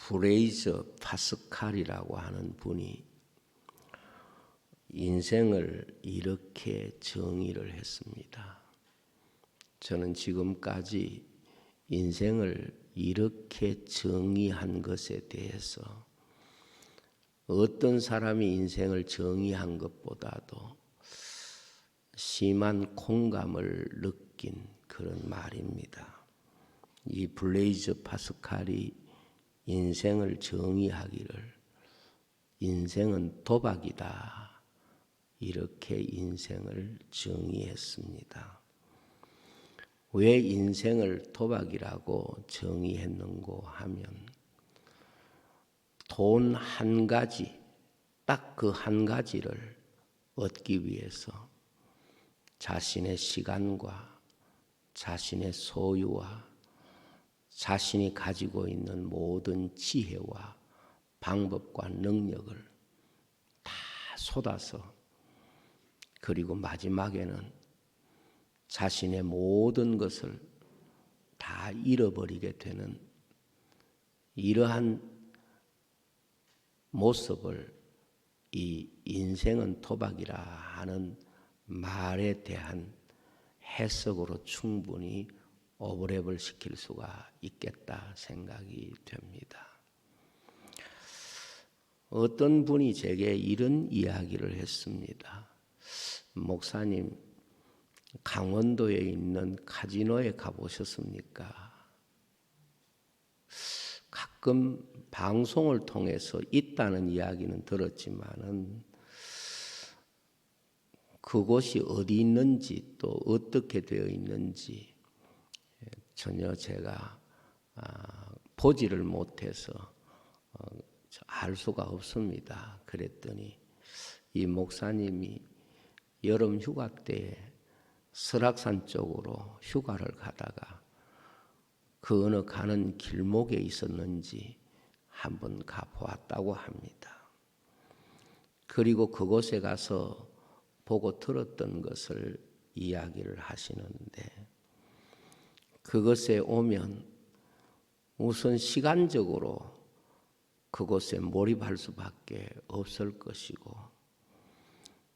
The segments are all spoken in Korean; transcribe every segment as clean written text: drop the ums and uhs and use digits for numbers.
브레이저 파스칼이라고 하는 분이 인생을 이렇게 정의를 했습니다. 저는 지금까지 인생을 이렇게 정의한 것에 대해서 어떤 사람이 인생을 정의한 것보다도 심한 공감을 느낀 그런 말입니다. 이 블레이즈 파스칼이 인생을 정의하기를 인생은 도박이다 이렇게 인생을 정의했습니다. 왜 인생을 도박이라고 정의했는고 하면 돈 한 가지, 딱 그 한 가지를 얻기 위해서 자신의 시간과 자신의 소유와 자신이 가지고 있는 모든 지혜와 방법과 능력을 다 쏟아서 그리고 마지막에는 자신의 모든 것을 다 잃어버리게 되는 이러한 모습을 이 인생은 도박이라 하는 말에 대한 해석으로 충분히 오버랩을 시킬 수가 있겠다 생각이 됩니다. 어떤 분이 제게 이런 이야기를 했습니다. 목사님, 강원도에 있는 카지노에 가보셨습니까? 가끔 방송을 통해서 있다는 이야기는 들었지만은 그곳이 어디 있는지 또 어떻게 되어 있는지 전혀 제가 보지를 못해서 알 수가 없습니다. 그랬더니 이 목사님이 여름 휴가 때 설악산 쪽으로 휴가를 가다가 그 어느 가는 길목에 있었는지 한번 가보았다고 합니다. 그리고 그곳에 가서 보고 들었던 것을 이야기를 하시는데 그것에 오면 우선 시간적으로 그곳에 몰입할 수밖에 없을 것이고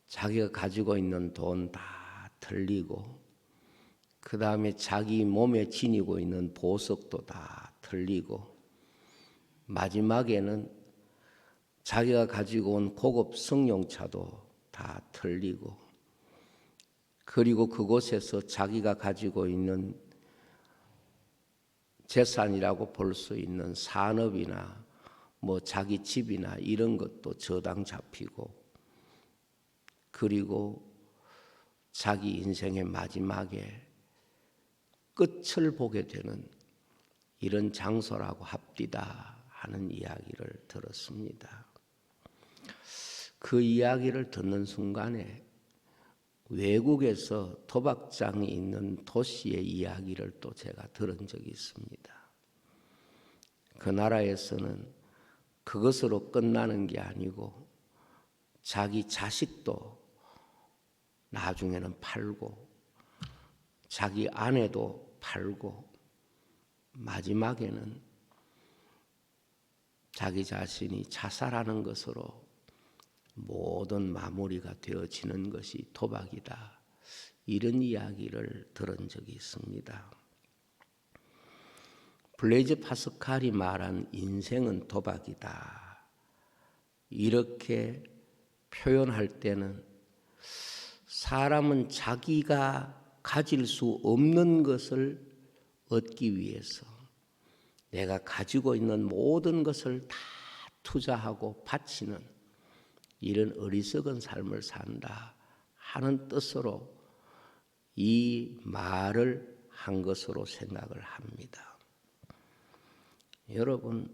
자기가 가지고 있는 돈 다 틀리고 그 다음에 자기 몸에 지니고 있는 보석도 다 틀리고 마지막에는 자기가 가지고 온 고급 승용차도 다 틀리고 그리고 그곳에서 자기가 가지고 있는 재산이라고 볼 수 있는 산업이나 뭐 자기 집이나 이런 것도 저당 잡히고 그리고 자기 인생의 마지막에 끝을 보게 되는 이런 장소라고 합디다 하는 이야기를 들었습니다. 그 이야기를 듣는 순간에 외국에서 도박장이 있는 도시의 이야기를 또 제가 들은 적이 있습니다. 그 나라에서는 그것으로 끝나는 게 아니고 자기 자식도 나중에는 팔고 자기 아내도 팔고 마지막에는 자기 자신이 자살하는 것으로 모든 마무리가 되어지는 것이 도박이다. 이런 이야기를 들은 적이 있습니다. 블레이즈 파스칼이 말한 인생은 도박이다. 이렇게 표현할 때는 사람은 자기가 가질 수 없는 것을 얻기 위해서 내가 가지고 있는 모든 것을 다 투자하고 바치는 이런 어리석은 삶을 산다 하는 뜻으로 이 말을 한 것으로 생각을 합니다. 여러분,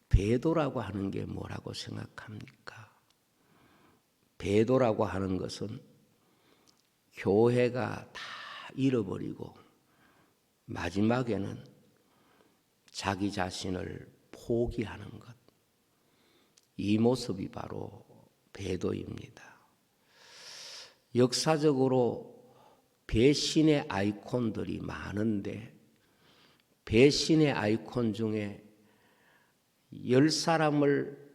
배도라고 하는 게 뭐라고 생각합니까? 배도라고 하는 것은 교회가 다 잃어버리고 마지막에는 자기 자신을 포기하는 것. 이 모습이 바로 배도입니다. 역사적으로 배신의 아이콘들이 많은데 배신의 아이콘 중에 10사람을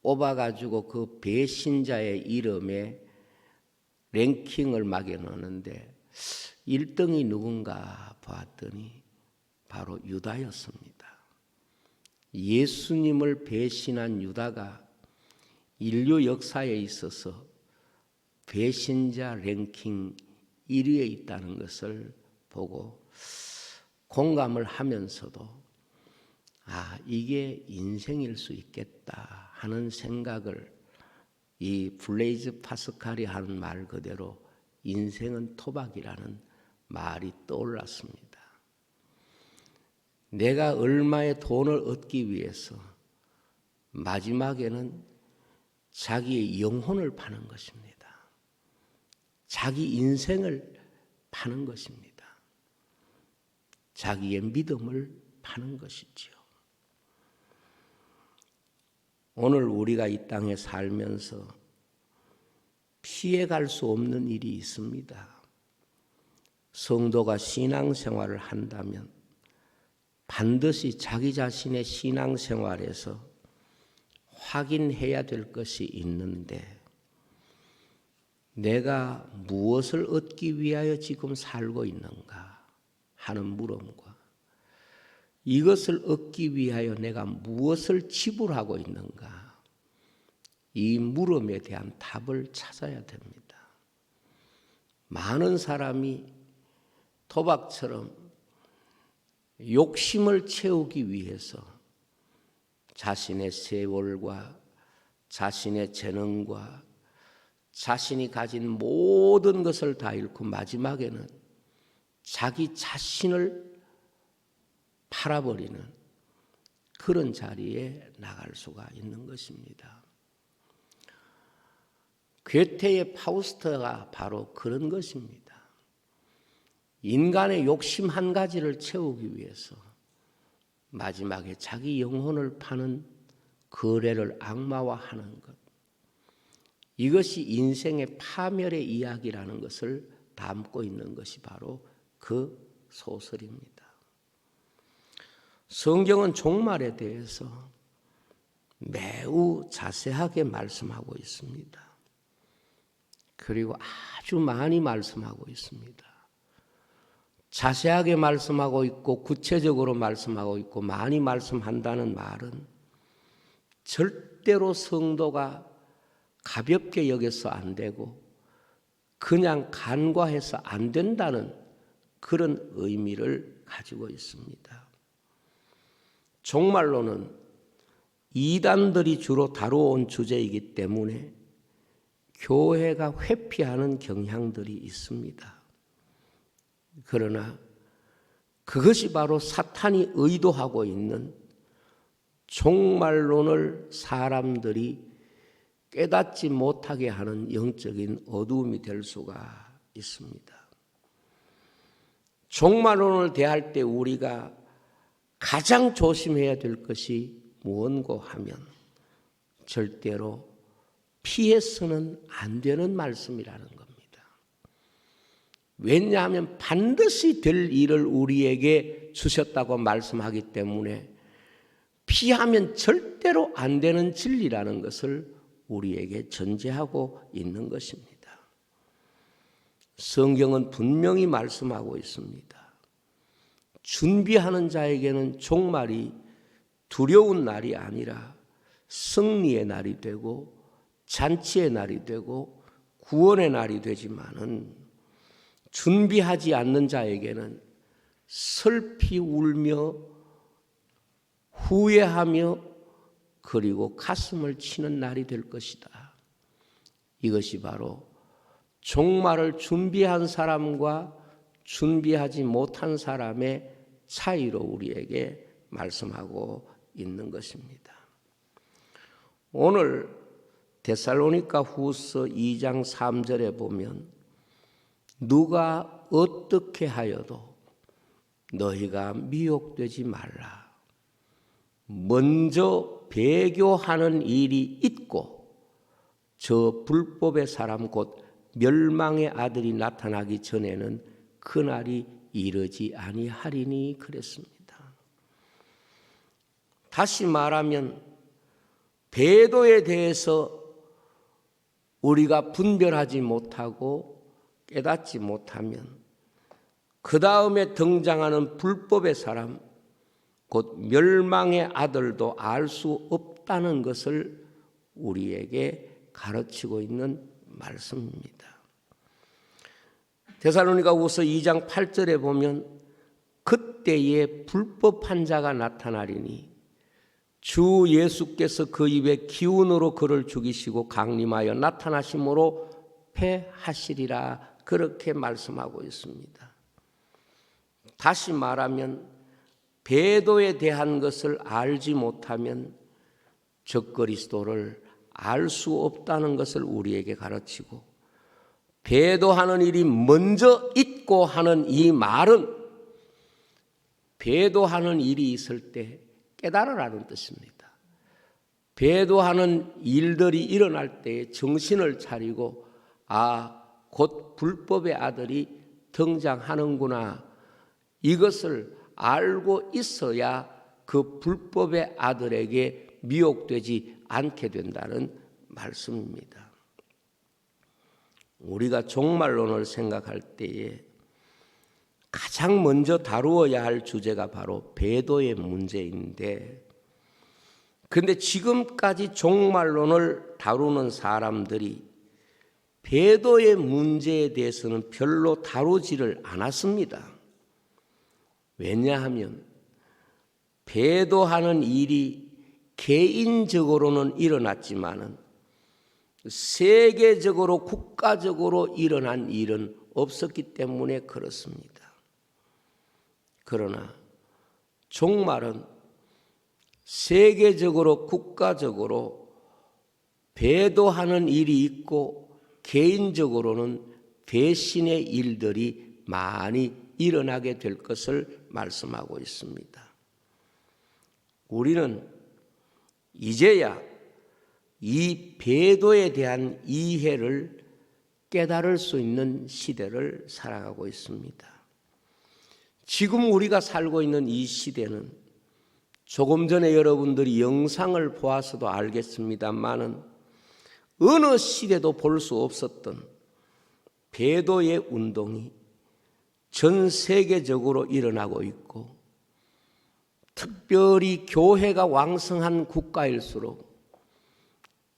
뽑아가지고 그 배신자의 이름에 랭킹을 막여놓는데 1등이 누군가 봤더니 바로 유다였습니다. 예수님을 배신한 유다가 인류 역사에 있어서 배신자 랭킹 1위에 있다는 것을 보고 공감을 하면서도 이게 인생일 수 있겠다 하는 생각을 이 블레이즈 파스칼이 하는 말 그대로 인생은 토박이라는 말이 떠올랐습니다. 내가 얼마의 돈을 얻기 위해서 마지막에는 자기의 영혼을 파는 것입니다. 자기 인생을 파는 것입니다. 자기의 믿음을 파는 것이지요. 오늘 우리가 이 땅에 살면서 피해갈 수 없는 일이 있습니다. 성도가 신앙생활을 한다면 반드시 자기 자신의 신앙생활에서 확인해야 될 것이 있는데 내가 무엇을 얻기 위하여 지금 살고 있는가 하는 물음과 이것을 얻기 위하여 내가 무엇을 지불하고 있는가 이 물음에 대한 답을 찾아야 됩니다. 많은 사람이 토박처럼 욕심을 채우기 위해서 자신의 세월과 자신의 재능과 자신이 가진 모든 것을 다 잃고 마지막에는 자기 자신을 팔아버리는 그런 자리에 나갈 수가 있는 것입니다. 괴테의 파우스트가 바로 그런 것입니다. 인간의 욕심 한 가지를 채우기 위해서 마지막에 자기 영혼을 파는 거래를 악마화하는 것. 이것이 인생의 파멸의 이야기라는 것을 담고 있는 것이 바로 그 소설입니다. 성경은 종말에 대해서 매우 자세하게 말씀하고 있습니다. 그리고 아주 많이 말씀하고 있습니다. 자세하게 말씀하고 있고 구체적으로 말씀하고 있고 많이 말씀한다는 말은 절대로 성도가 가볍게 여겨서 안 되고 그냥 간과해서 안 된다는 그런 의미를 가지고 있습니다. 종말론은 이단들이 주로 다루어온 주제이기 때문에 교회가 회피하는 경향들이 있습니다. 그러나 그것이 바로 사탄이 의도하고 있는 종말론을 사람들이 깨닫지 못하게 하는 영적인 어두움이 될 수가 있습니다. 종말론을 대할 때 우리가 가장 조심해야 될 것이 무엇고 하면 절대로 피해서는 안 되는 말씀이라는 겁니다. 왜냐하면 반드시 될 일을 우리에게 주셨다고 말씀하기 때문에 피하면 절대로 안 되는 진리라는 것을 우리에게 전제하고 있는 것입니다. 성경은 분명히 말씀하고 있습니다. 준비하는 자에게는 종말이 두려운 날이 아니라 승리의 날이 되고 잔치의 날이 되고 구원의 날이 되지만은 준비하지 않는 자에게는 슬피 울며 후회하며 그리고 가슴을 치는 날이 될 것이다. 이것이 바로 종말을 준비한 사람과 준비하지 못한 사람의 차이로 우리에게 말씀하고 있는 것입니다. 오늘 데살로니가 후서 2장 3절에 보면 누가 어떻게 하여도 너희가 미혹되지 말라. 먼저 배교하는 일이 있고 저 불법의 사람 곧 멸망의 아들이 나타나기 전에는 그날이 이르지 아니하리니 그랬습니다. 다시 말하면 배도에 대해서 우리가 분별하지 못하고 깨닫지 못하면 그 다음에 등장하는 불법의 사람, 곧 멸망의 아들도 알 수 없다는 것을 우리에게 가르치고 있는 말씀입니다. 데살로니가후서 2장 8절에 보면 그때에 불법한 자가 나타나리니 주 예수께서 그 입의 기운으로 그를 죽이시고 강림하여 나타나심으로 패하시리라, 그렇게 말씀하고 있습니다. 다시 말하면 배도에 대한 것을 알지 못하면 적그리스도를 알 수 없다는 것을 우리에게 가르치고, 배도하는 일이 먼저 있고 하는 이 말은 배도하는 일이 있을 때 깨달으라는 뜻입니다. 배도하는 일들이 일어날 때 정신을 차리고 곧 불법의 아들이 등장하는구나, 이것을 알고 있어야 그 불법의 아들에게 미혹되지 않게 된다는 말씀입니다. 우리가 종말론을 생각할 때에 가장 먼저 다루어야 할 주제가 바로 배도의 문제인데, 그런데 지금까지 종말론을 다루는 사람들이 배도의 문제에 대해서는 별로 다루지를 않았습니다. 왜냐하면 배도하는 일이 개인적으로는 일어났지만은 세계적으로 국가적으로 일어난 일은 없었기 때문에 그렇습니다. 그러나 종말은 세계적으로 국가적으로 배도하는 일이 있고 개인적으로는 배신의 일들이 많이 일어나게 될 것을 말씀하고 있습니다. 우리는 이제야 이 배도에 대한 이해를 깨달을 수 있는 시대를 살아가고 있습니다. 지금 우리가 살고 있는 이 시대는 조금 전에 여러분들이 영상을 보아서도 알겠습니다만은 어느 시대도 볼 수 없었던 배도의 운동이 전 세계적으로 일어나고 있고, 특별히 교회가 왕성한 국가일수록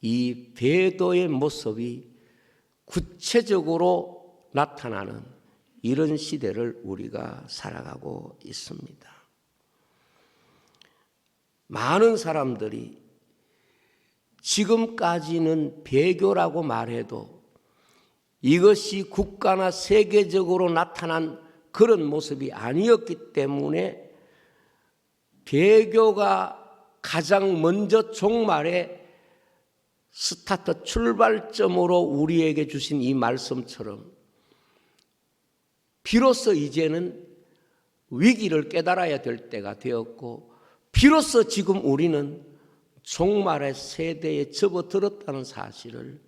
이 배도의 모습이 구체적으로 나타나는 이런 시대를 우리가 살아가고 있습니다. 많은 사람들이 지금까지는 배교라고 말해도 이것이 국가나 세계적으로 나타난 그런 모습이 아니었기 때문에 배교가 가장 먼저 종말의 스타트 출발점으로 우리에게 주신 이 말씀처럼 비로소 이제는 위기를 깨달아야 될 때가 되었고, 비로소 지금 우리는 종말의 세대에 접어들었다는 사실을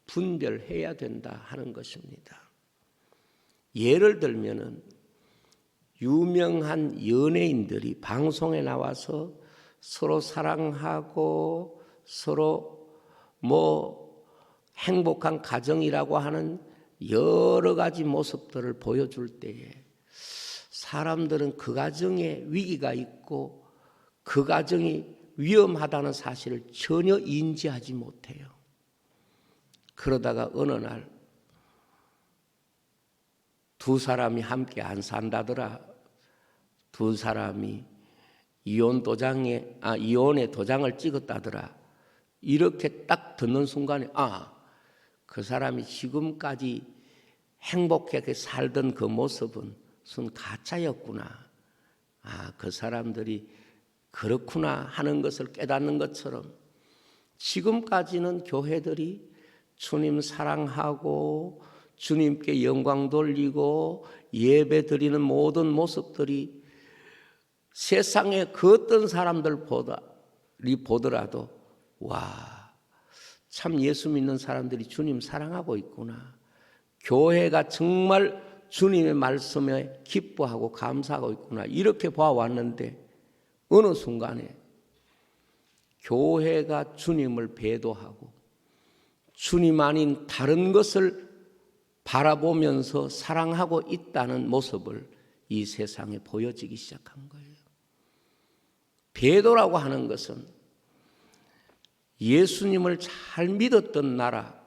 분별해야 된다 하는 것입니다. 예를 들면은 유명한 연예인들이 방송에 나와서 서로 사랑하고 서로 행복한 가정이라고 하는 여러 가지 모습들을 보여줄 때에 사람들은 그 가정에 위기가 있고 그 가정이 위험하다는 사실을 전혀 인지하지 못해요. 그러다가 어느 날 두 사람이 함께 안 산다더라, 두 사람이 이혼의 도장을 찍었다더라, 이렇게 딱 듣는 순간에 그 사람이 지금까지 행복하게 살던 그 모습은 순 가짜였구나, 그 사람들이 그렇구나 하는 것을 깨닫는 것처럼 지금까지는 교회들이 주님 사랑하고 주님께 영광 돌리고 예배 드리는 모든 모습들이 세상의 그 어떤 사람들 보더라도 참 예수 믿는 사람들이 주님 사랑하고 있구나, 교회가 정말 주님의 말씀에 기뻐하고 감사하고 있구나, 이렇게 봐왔는데 어느 순간에 교회가 주님을 배도하고 주님 아닌 다른 것을 바라보면서 사랑하고 있다는 모습을 이 세상에 보여지기 시작한 거예요. 배도라고 하는 것은 예수님을 잘 믿었던 나라,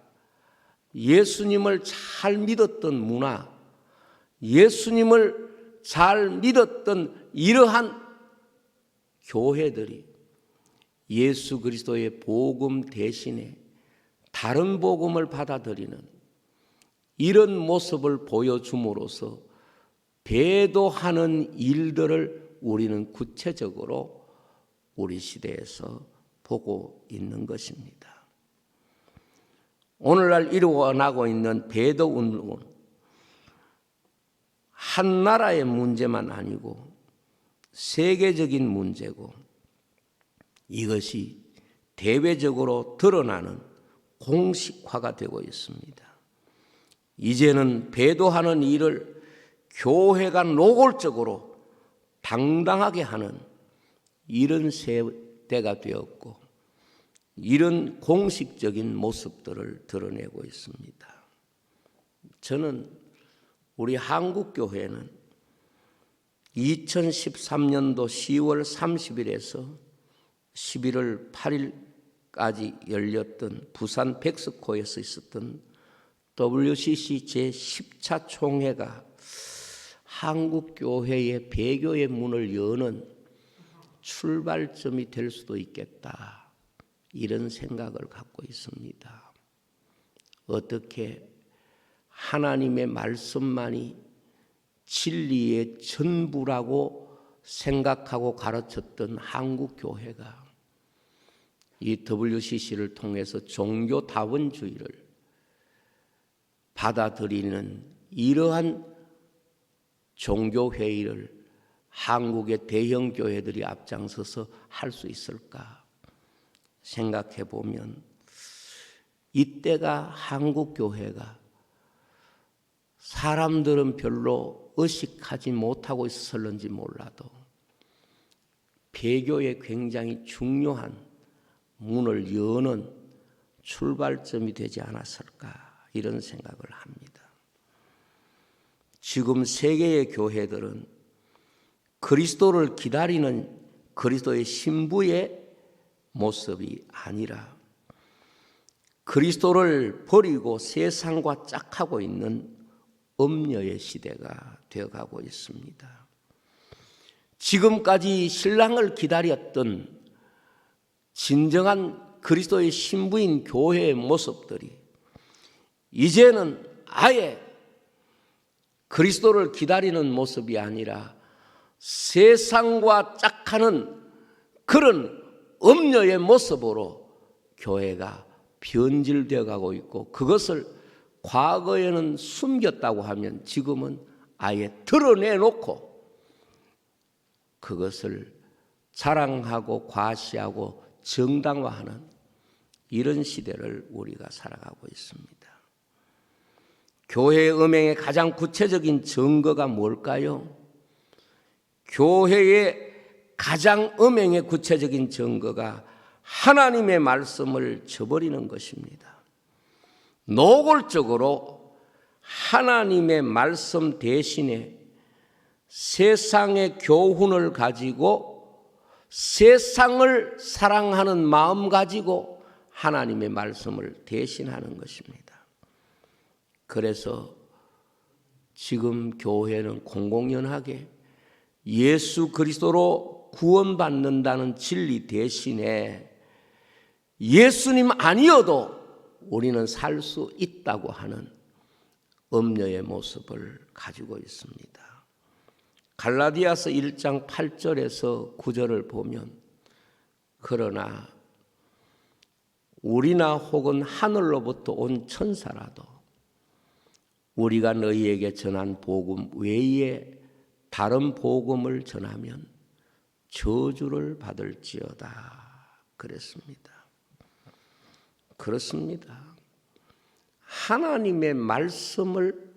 예수님을 잘 믿었던 문화, 예수님을 잘 믿었던 이러한 교회들이 예수 그리스도의 복음 대신에 다른 복음을 받아들이는 이런 모습을 보여줌으로써 배도하는 일들을 우리는 구체적으로 우리 시대에서 보고 있는 것입니다. 오늘날 일어나고 있는 배도 운동은 한 나라의 문제만 아니고 세계적인 문제고 이것이 대외적으로 드러나는 공식화가 되고 있습니다. 이제는 배도하는 일을 교회가 노골적으로 당당하게 하는 이런 세대가 되었고 이런 공식적인 모습들을 드러내고 있습니다. 저는 우리 한국교회는 2013년도 10월 30일에서 11월 8일까지 열렸던 부산 백스코에서 있었던 WCC 제10차 총회가 한국교회의 배교의 문을 여는 출발점이 될 수도 있겠다. 이런 생각을 갖고 있습니다. 어떻게 하나님의 말씀만이 진리의 전부라고 생각하고 가르쳤던 한국교회가 이 WCC를 통해서 종교다원주의를 받아들이는 이러한 종교회의를 한국의 대형 교회들이 앞장서서 할 수 있을까 생각해 보면 이때가 한국 교회가 사람들은 별로 의식하지 못하고 있었는지 몰라도 배교에 굉장히 중요한 문을 여는 출발점이 되지 않았을까 이런 생각을 합니다. 지금 세계의 교회들은 그리스도를 기다리는 그리스도의 신부의 모습이 아니라 그리스도를 버리고 세상과 짝하고 있는 음녀의 시대가 되어가고 있습니다. 지금까지 신랑을 기다렸던 진정한 그리스도의 신부인 교회의 모습들이 이제는 아예 그리스도를 기다리는 모습이 아니라 세상과 짝하는 그런 음녀의 모습으로 교회가 변질되어 가고 있고 그것을 과거에는 숨겼다고 하면 지금은 아예 드러내놓고 그것을 자랑하고 과시하고 정당화하는 이런 시대를 우리가 살아가고 있습니다. 교회의 음행의 가장 구체적인 증거가 뭘까요? 교회의 가장 음행의 구체적인 증거가 하나님의 말씀을 저버리는 것입니다. 노골적으로 하나님의 말씀 대신에 세상의 교훈을 가지고 세상을 사랑하는 마음 가지고 하나님의 말씀을 대신하는 것입니다. 그래서 지금 교회는 공공연하게 예수 그리스도로 구원받는다는 진리 대신에 예수님 아니어도 우리는 살 수 있다고 하는 음녀의 모습을 가지고 있습니다. 갈라디아서 1장 8절에서 9절을 보면 그러나 우리나 혹은 하늘로부터 온 천사라도 우리가 너희에게 전한 복음 외에 다른 복음을 전하면 저주를 받을지어다 그랬습니다. 그렇습니다. 하나님의 말씀을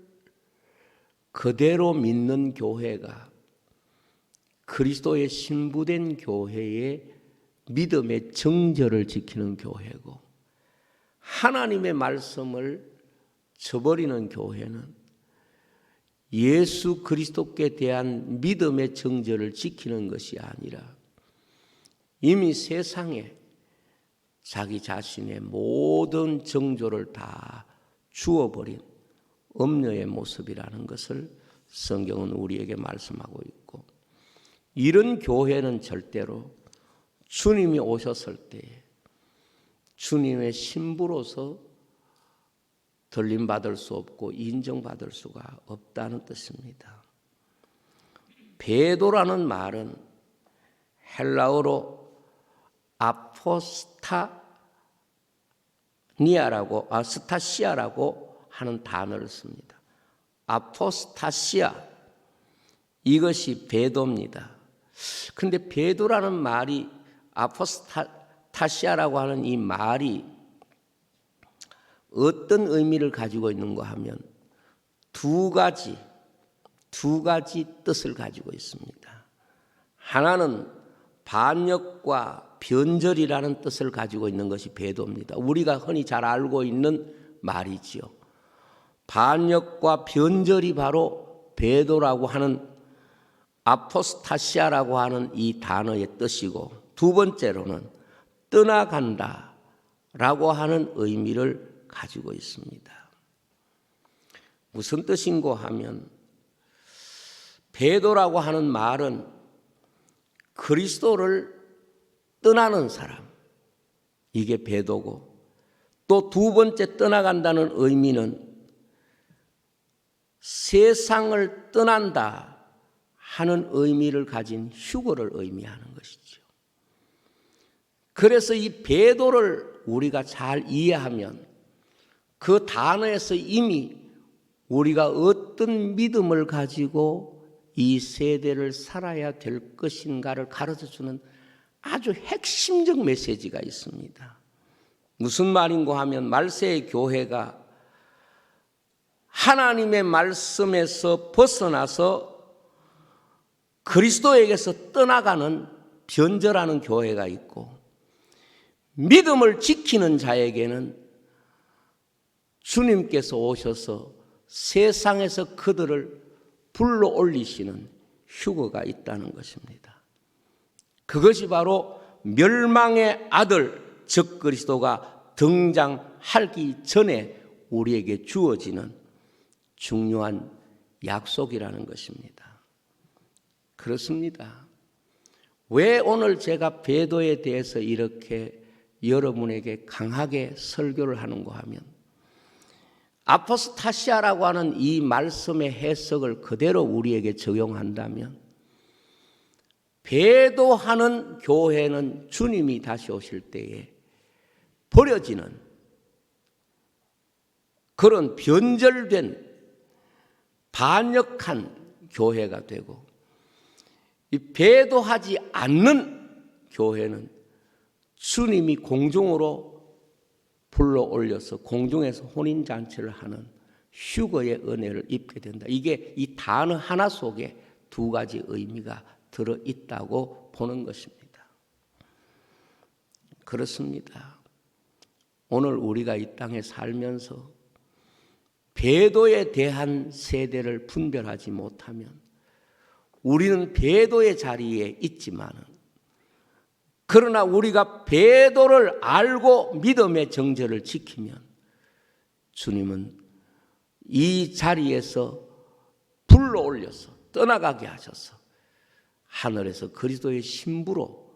그대로 믿는 교회가 그리스도의 신부된 교회의 믿음의 정절을 지키는 교회고, 하나님의 말씀을 저버리는 교회는 예수 그리스도께 대한 믿음의 정절을 지키는 것이 아니라 이미 세상에 자기 자신의 모든 정조를 다 주어버린 음녀의 모습이라는 것을 성경은 우리에게 말씀하고 있고, 이런 교회는 절대로 주님이 오셨을 때 주님의 신부로서 들림받을 수 없고 인정받을 수가 없다는 뜻입니다. 베도라는 말은 헬라어로 스타시아라고 하는 단어를 씁니다. 아포스타시아, 이것이 베도입니다. 그런데 베도라는 말이, 아포스타시아라고 하는 이 말이 어떤 의미를 가지고 있는가 하면 두 가지 뜻을 가지고 있습니다. 하나는 반역과 변절이라는 뜻을 가지고 있는 것이 베도입니다. 우리가 흔히 잘 알고 있는 말이지요. 반역과 변절이 바로 베도라고 하는, 아포스타시아라고 하는 이 단어의 뜻이고, 두 번째로는 떠나간다라고 하는 의미를 가지고 있습니다. 무슨 뜻인고 하면, 베도라고 하는 말은 그리스도를 떠나는 사람, 이게 베도고, 또 두 번째 떠나간다는 의미는 세상을 떠난다 하는 의미를 가진 휴거를 의미하는 것이죠. 그래서 이 베도를 우리가 잘 이해하면 그 단어에서 이미 우리가 어떤 믿음을 가지고 이 세대를 살아야 될 것인가를 가르쳐주는 아주 핵심적 메시지가 있습니다. 무슨 말인고 하면, 말세의 교회가 하나님의 말씀에서 벗어나서 그리스도에게서 떠나가는 변절하는 교회가 있고, 믿음을 지키는 자에게는 주님께서 오셔서 세상에서 그들을 불러 올리시는 휴거가 있다는 것입니다. 그것이 바로 멸망의 아들 즉 그리스도가 등장하기 전에 우리에게 주어지는 중요한 약속이라는 것입니다. 그렇습니다. 왜 오늘 제가 베도에 대해서 이렇게 여러분에게 강하게 설교를 하는가 하면, 아포스타시아라고 하는 이 말씀의 해석을 그대로 우리에게 적용한다면 배도하는 교회는 주님이 다시 오실 때에 버려지는 그런 변절된 반역한 교회가 되고, 이 배도하지 않는 교회는 주님이 공중으로 불러 올려서 공중에서 혼인잔치를 하는 휴거의 은혜를 입게 된다. 이게 이 단어 하나 속에 두 가지 의미가 들어있다고 보는 것입니다. 그렇습니다. 오늘 우리가 이 땅에 살면서 배도에 대한 세대를 분별하지 못하면 우리는 배도의 자리에 있지만은, 그러나 우리가 배도를 알고 믿음의 정절을 지키면 주님은 이 자리에서 불러 올려서 떠나가게 하셔서 하늘에서 그리스도의 신부로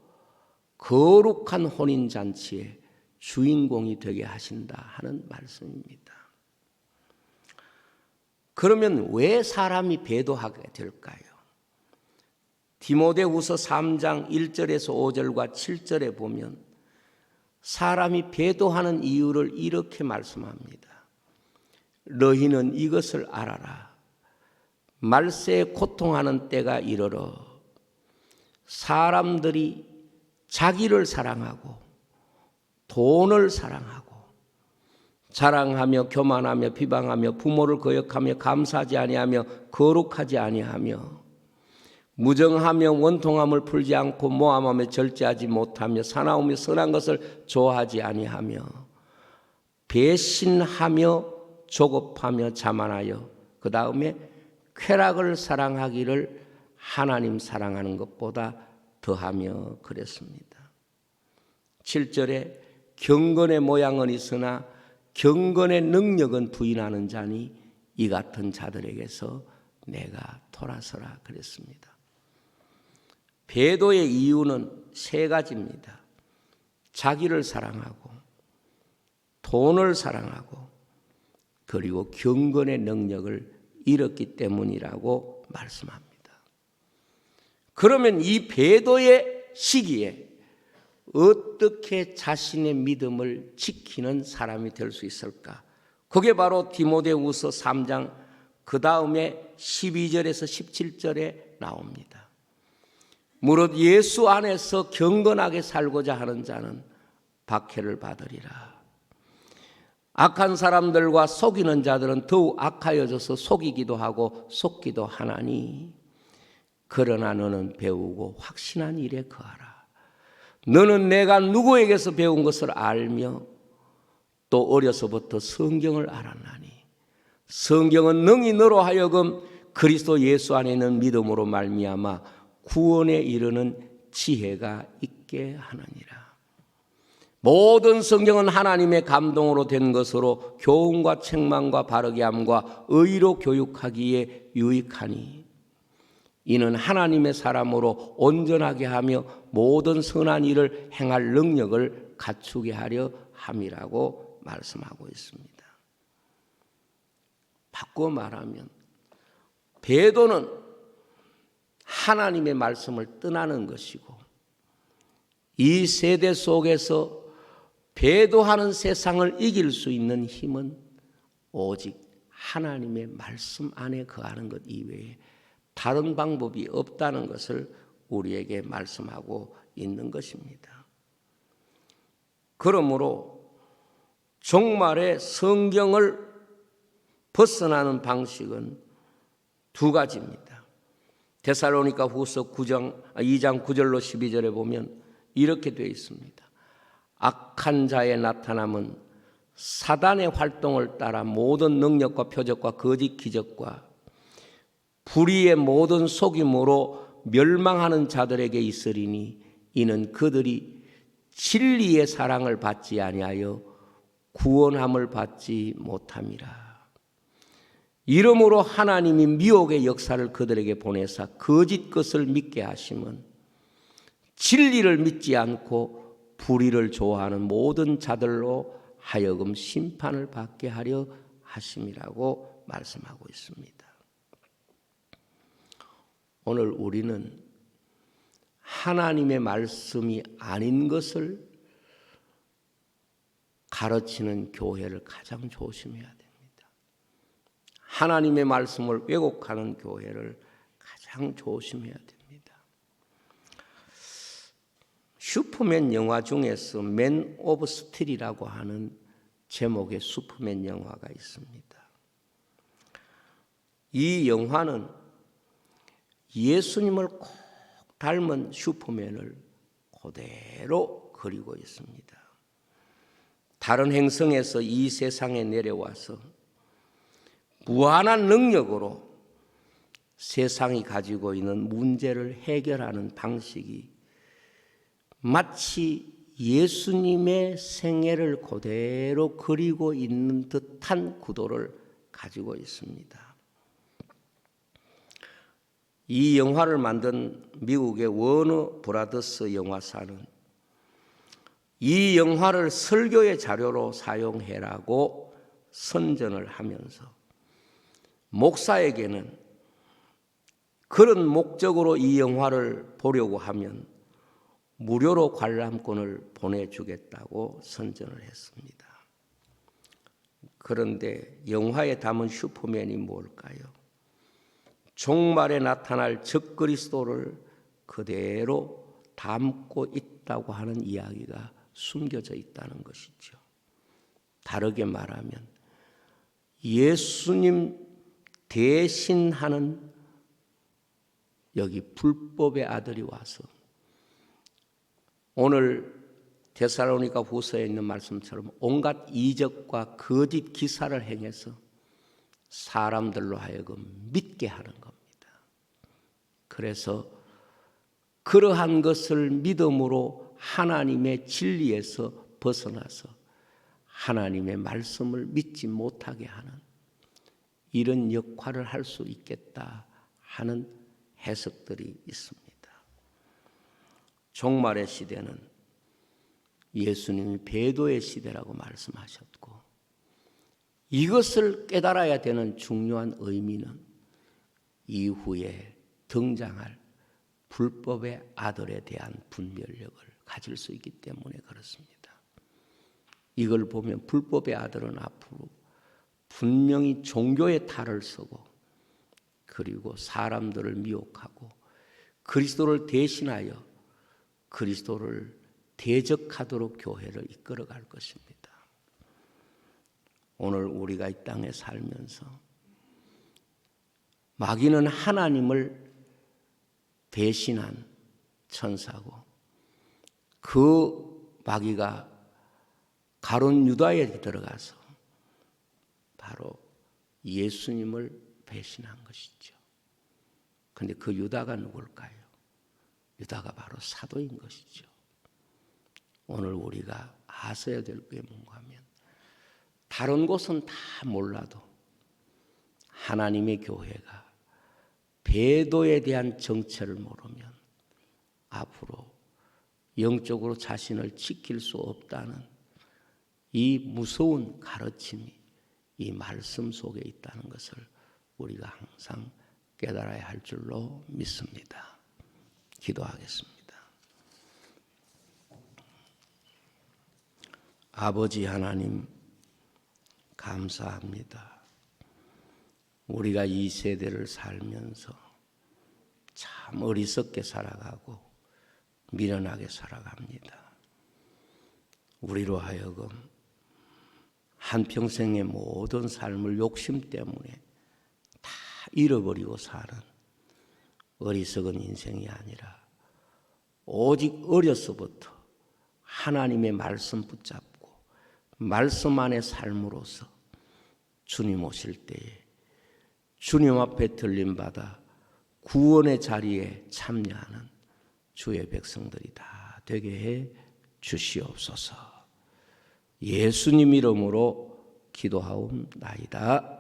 거룩한 혼인잔치의 주인공이 되게 하신다 하는 말씀입니다. 그러면 왜 사람이 배도하게 될까요? 디모데후서 3장 1절에서 5절과 7절에 보면 사람이 배도하는 이유를 이렇게 말씀합니다. 너희는 이것을 알아라. 말세에 고통하는 때가 이르러 사람들이 자기를 사랑하고 돈을 사랑하고 자랑하며 교만하며 비방하며 부모를 거역하며 감사하지 아니하며 거룩하지 아니하며 무정하며 원통함을 풀지 않고 모함하며 절제하지 못하며 사나우며 선한 것을 좋아하지 아니하며 배신하며 조급하며 자만하여 그 다음에 쾌락을 사랑하기를 하나님 사랑하는 것보다 더하며 그랬습니다. 7절에 경건의 모양은 있으나 경건의 능력은 부인하는 자니 이 같은 자들에게서 내가 돌아서라 그랬습니다. 배도의 이유는 세 가지입니다. 자기를 사랑하고 돈을 사랑하고 그리고 경건의 능력을 잃었기 때문이라고 말씀합니다. 그러면 이 배도의 시기에 어떻게 자신의 믿음을 지키는 사람이 될 수 있을까? 그게 바로 디모데후서 3장 그 다음에 12절에서 17절에 나옵니다. 무릇 예수 안에서 경건하게 살고자 하는 자는 박해를 받으리라. 악한 사람들과 속이는 자들은 더욱 악하여져서 속이기도 하고 속기도 하나니 그러나 너는 배우고 확신한 일에 거하라. 너는 내가 누구에게서 배운 것을 알며 또 어려서부터 성경을 알았나니 성경은 능히 너로 하여금 그리스도 예수 안에 있는 믿음으로 말미암아 구원에 이르는 지혜가 있게 하느니라. 모든 성경은 하나님의 감동으로 된 것으로 교훈과 책망과 바르게 함과 의로 교육하기에 유익하니 이는 하나님의 사람으로 온전하게 하며 모든 선한 일을 행할 능력을 갖추게 하려 함이라고 말씀하고 있습니다. 바꿔 말하면 배도는 하나님의 말씀을 떠나는 것이고 이 세대 속에서 배도하는 세상을 이길 수 있는 힘은 오직 하나님의 말씀 안에 거하는 것 이외에 다른 방법이 없다는 것을 우리에게 말씀하고 있는 것입니다. 그러므로 종말에 성경을 벗어나는 방식은 두 가지입니다. 데살로니가 후서 2장 9절로 12절에 보면 이렇게 되어 있습니다. 악한 자의 나타남은 사단의 활동을 따라 모든 능력과 표적과 거짓 기적과 불의의 모든 속임으로 멸망하는 자들에게 있으리니 이는 그들이 진리의 사랑을 받지 아니하여 구원함을 받지 못함이라. 이러므로 하나님이 미혹의 역사를 그들에게 보내사 거짓 것을 믿게 하심은 진리를 믿지 않고 불의를 좋아하는 모든 자들로 하여금 심판을 받게 하려 하심이라고 말씀하고 있습니다. 오늘 우리는 하나님의 말씀이 아닌 것을 가르치는 교회를 가장 조심해야 됩니다. 하나님의 말씀을 왜곡하는 교회를 가장 조심해야 됩니다. 슈퍼맨 영화 중에서 맨 오브 스틸이라고 하는 제목의 슈퍼맨 영화가 있습니다. 이 영화는 예수님을 꼭 닮은 슈퍼맨을 그대로 그리고 있습니다. 다른 행성에서 이 세상에 내려와서 무한한 능력으로 세상이 가지고 있는 문제를 해결하는 방식이 마치 예수님의 생애를 그대로 그리고 있는 듯한 구도를 가지고 있습니다. 이 영화를 만든 미국의 워너 브라더스 영화사는 이 영화를 설교의 자료로 사용해라고 선전을 하면서 목사에게는 그런 목적으로 이 영화를 보려고 하면 무료로 관람권을 보내주겠다고 선전을 했습니다. 그런데 영화에 담은 슈퍼맨이 뭘까요? 종말에 나타날 적그리스도를 그대로 담고 있다고 하는 이야기가 숨겨져 있다는 것이죠. 다르게 말하면 예수님 대신하는 여기 불법의 아들이 와서 오늘 데살로니가 후서에 있는 말씀처럼 온갖 이적과 거짓 기사를 행해서 사람들로 하여금 믿게 하는 겁니다. 그래서 그러한 것을 믿음으로 하나님의 진리에서 벗어나서 하나님의 말씀을 믿지 못하게 하는 이런 역할을 할 수 있겠다 하는 해석들이 있습니다. 종말의 시대는 예수님이 배도의 시대라고 말씀하셨고, 이것을 깨달아야 되는 중요한 의미는 이후에 등장할 불법의 아들에 대한 분별력을 가질 수 있기 때문에 그렇습니다. 이걸 보면 불법의 아들은 앞으로 분명히 종교의 탈을 쓰고, 그리고 사람들을 미혹하고 그리스도를 대신하여 그리스도를 대적하도록 교회를 이끌어갈 것입니다. 오늘 우리가 이 땅에 살면서 마귀는 하나님을 배신한 천사고, 그 마귀가 가룟 유다에 들어가서 바로 예수님을 배신한 것이죠. 그런데 그 유다가 누굴까요? 유다가 바로 사도인 것이죠. 오늘 우리가 아셔야 될 게 뭔가 하면, 다른 곳은 다 몰라도 하나님의 교회가 배도에 대한 정체를 모르면 앞으로 영적으로 자신을 지킬 수 없다는 이 무서운 가르침이 이 말씀 속에 있다는 것을 우리가 항상 깨달아야 할 줄로 믿습니다. 기도하겠습니다. 아버지 하나님, 감사합니다. 우리가 이 세대를 살면서 참 어리석게 살아가고 미련하게 살아갑니다. 우리로 하여금 한평생의 모든 삶을 욕심 때문에 다 잃어버리고 사는 어리석은 인생이 아니라, 오직 어려서부터 하나님의 말씀 붙잡고 말씀 안의 삶으로서 주님 오실 때에 주님 앞에 들림받아 구원의 자리에 참여하는 주의 백성들이 다 되게 해 주시옵소서. 예수님 이름으로 기도하옵나이다.